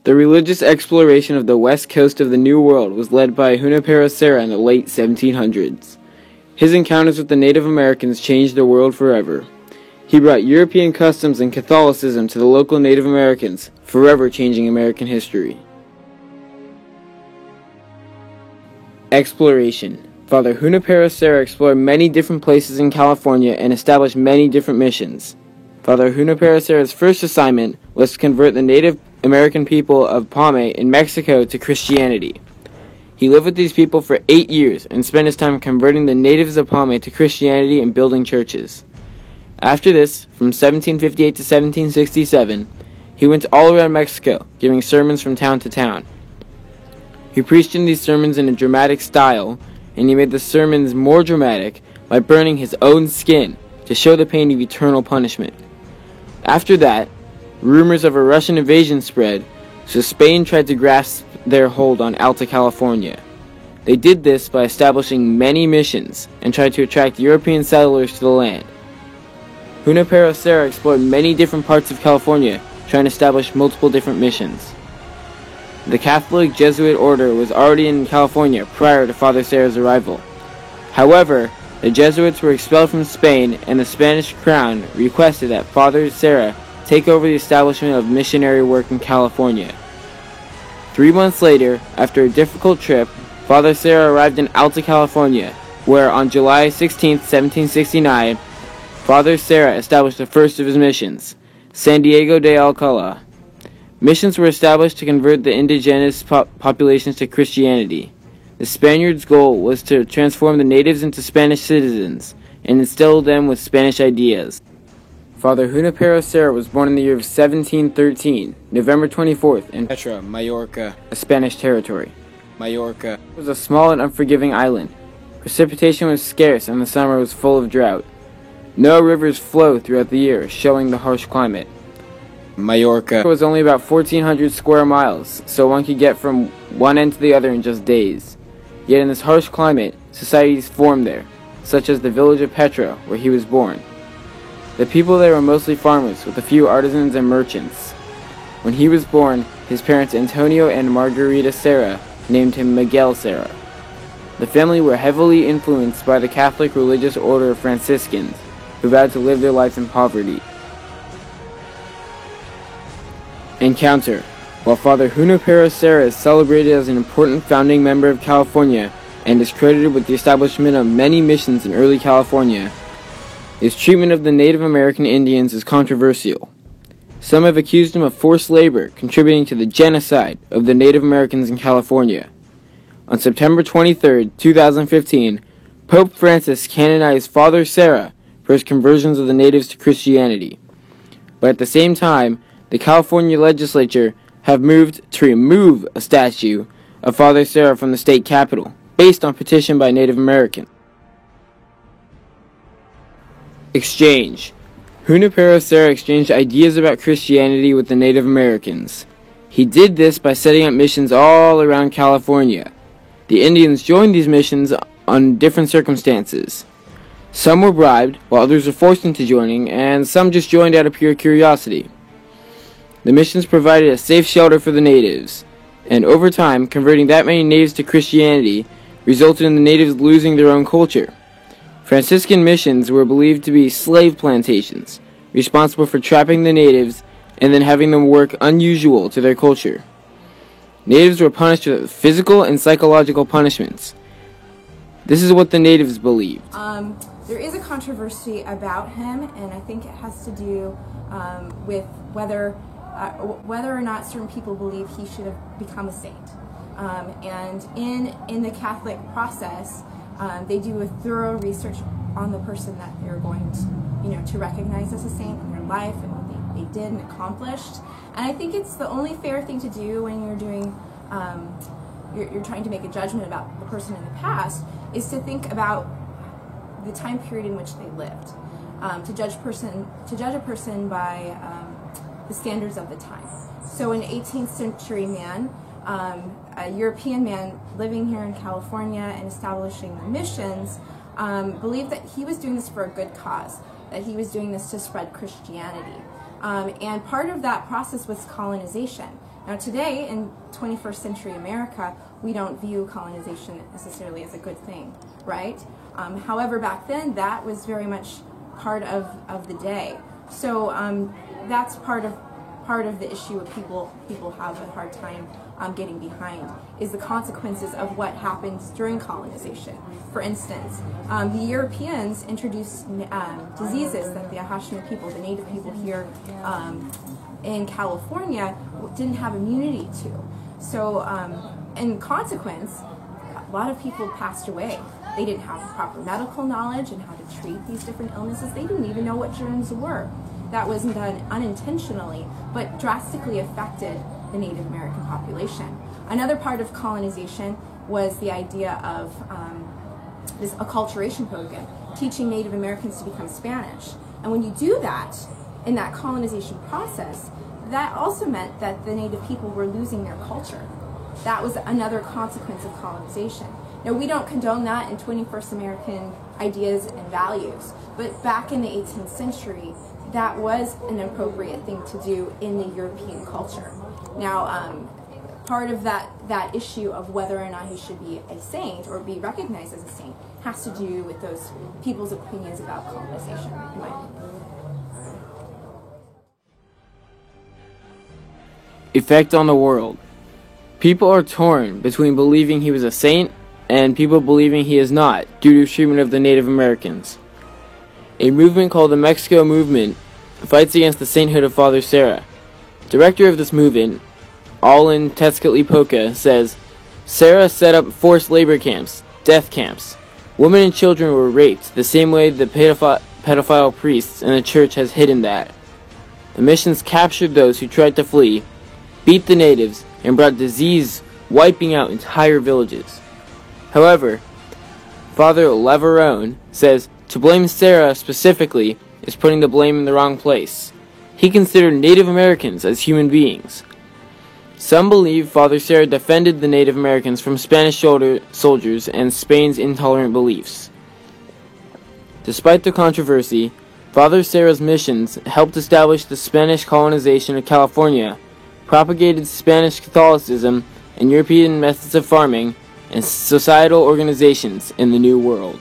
The religious exploration of the west coast of the New World was led by Junipero Serra in the late 1700s. His encounters with the Native Americans changed the world forever. He brought European customs and Catholicism to the local Native Americans, forever changing American history. Exploration. Father Junipero Serra explored many different places in California and established many different missions. Father Junipero Serra's first assignment was to convert the Native American people of Pame in Mexico to Christianity. He lived with these people for 8 years and spent his time converting the natives of Pame to Christianity and building churches. After this, from 1758 to 1767, he went all around Mexico, giving sermons from town to town. He preached in these sermons in a dramatic style, and he made the sermons more dramatic by burning his own skin to show the pain of eternal punishment. After that, rumors of a Russian invasion spread, so Spain tried to grasp their hold on Alta California. They did this by establishing many missions and tried to attract European settlers to the land. Junipero Serra explored many different parts of California, trying to establish multiple different missions. The Catholic Jesuit order was already in California prior to Father Serra's arrival. However, the Jesuits were expelled from Spain, and the Spanish crown requested that Father Serra take over the establishment of missionary work in California. 3 months later, after a difficult trip, Father Serra arrived in Alta California, where on July 16, 1769, Father Serra established the first of his missions, San Diego de Alcala. Missions were established to convert the indigenous populations to Christianity. The Spaniards' goal was to transform the natives into Spanish citizens and instill them with Spanish ideas. Father Junipero Serra was born in the year of 1713, November 24th, in Petra, Mallorca, a Spanish territory. Mallorca was a small and unforgiving island. Precipitation was scarce and the summer was full of drought. No rivers flow throughout the year, showing the harsh climate. Mallorca was only about 1,400 square miles, so one could get from one end to the other in just days. Yet in this harsh climate, societies formed there, such as the village of Petra, where he was born. The people there were mostly farmers, with a few artisans and merchants. When he was born, his parents Antonio and Margarita Serra named him Miguel Serra. The family were heavily influenced by the Catholic religious order of Franciscans, who vowed to live their lives in poverty. Encounter. While Father Junipero Serra is celebrated as an important founding member of California and is credited with the establishment of many missions in early California, his treatment of the Native American Indians is controversial. Some have accused him of forced labor, contributing to the genocide of the Native Americans in California. On September 23, 2015, Pope Francis canonized Father Serra for his conversions of the natives to Christianity. But at the same time, the California legislature have moved to remove a statue of Father Serra from the state capitol, based on petition by Native Americans. Exchange. Junipero Serra exchanged ideas about Christianity with the Native Americans. He did this by setting up missions all around California. The Indians joined these missions on different circumstances. Some were bribed, while others were forced into joining, and some just joined out of pure curiosity. The missions provided a safe shelter for the natives, and over time, converting that many natives to Christianity resulted in the natives losing their own culture. Franciscan missions were believed to be slave plantations, responsible for trapping the natives and then having them work unusual to their culture. Natives were punished with physical and psychological punishments. This is what the natives believed. There is a controversy about him, and I think it has to do with whether or not certain people believe he should have become a saint. And in the Catholic process, they do a thorough research on the person that they're going to recognize as a saint in their life and what they did and accomplished. And I think it's the only fair thing to do when you're doing, you're trying to make a judgment about the person in the past, is to think about the time period in which they lived. To judge a person by the standards of the time. So an 18th century man, a European man living here in California and establishing the missions, believed that he was doing this for a good cause, that he was doing this to spread Christianity. And part of that process was colonization. Now today, in 21st century America, we don't view colonization necessarily as a good thing, right? However, back then, that was very much part of the day. So that's part of the issue of people have a hard time getting behind, is the consequences of what happens during colonization. For instance, the Europeans introduced diseases that the Hashimi people, the native people here in California, didn't have immunity to. So in consequence, a lot of people passed away. They didn't have proper medical knowledge and how to treat these different illnesses. They didn't even know what germs were. That wasn't done unintentionally, but drastically affected the Native American population. Another part of colonization was the idea of this acculturation program, teaching Native Americans to become Spanish. And when you do that, in that colonization process, that also meant that the Native people were losing their culture. That was another consequence of colonization. Now, we don't condone that in 21st American ideas and values, but back in the 18th century, that was an appropriate thing to do in the European culture. Now, part of that issue of whether or not he should be a saint or be recognized as a saint has to do with those people's opinions about colonization, in my opinion. Effect on the world. People are torn between believing he was a saint and people believing he is not, due to treatment of the Native Americans. A movement called the Mexico Movement fights against the sainthood of Father Serra. Director of this movement, Allen Tezcatlipoca, says, Serra set up forced labor camps, death camps. Women and children were raped, the same way the pedophile priests in the church has hidden that. The missions captured those who tried to flee, beat the natives, and brought disease, wiping out entire villages. However, Father Leverone says to blame Serra specifically is putting the blame in the wrong place. He considered Native Americans as human beings. Some believe Father Serra defended the Native Americans from Spanish soldiers and Spain's intolerant beliefs. Despite the controversy, Father Serra's missions helped establish the Spanish colonization of California, propagated Spanish Catholicism and European methods of farming and societal organizations in the New World.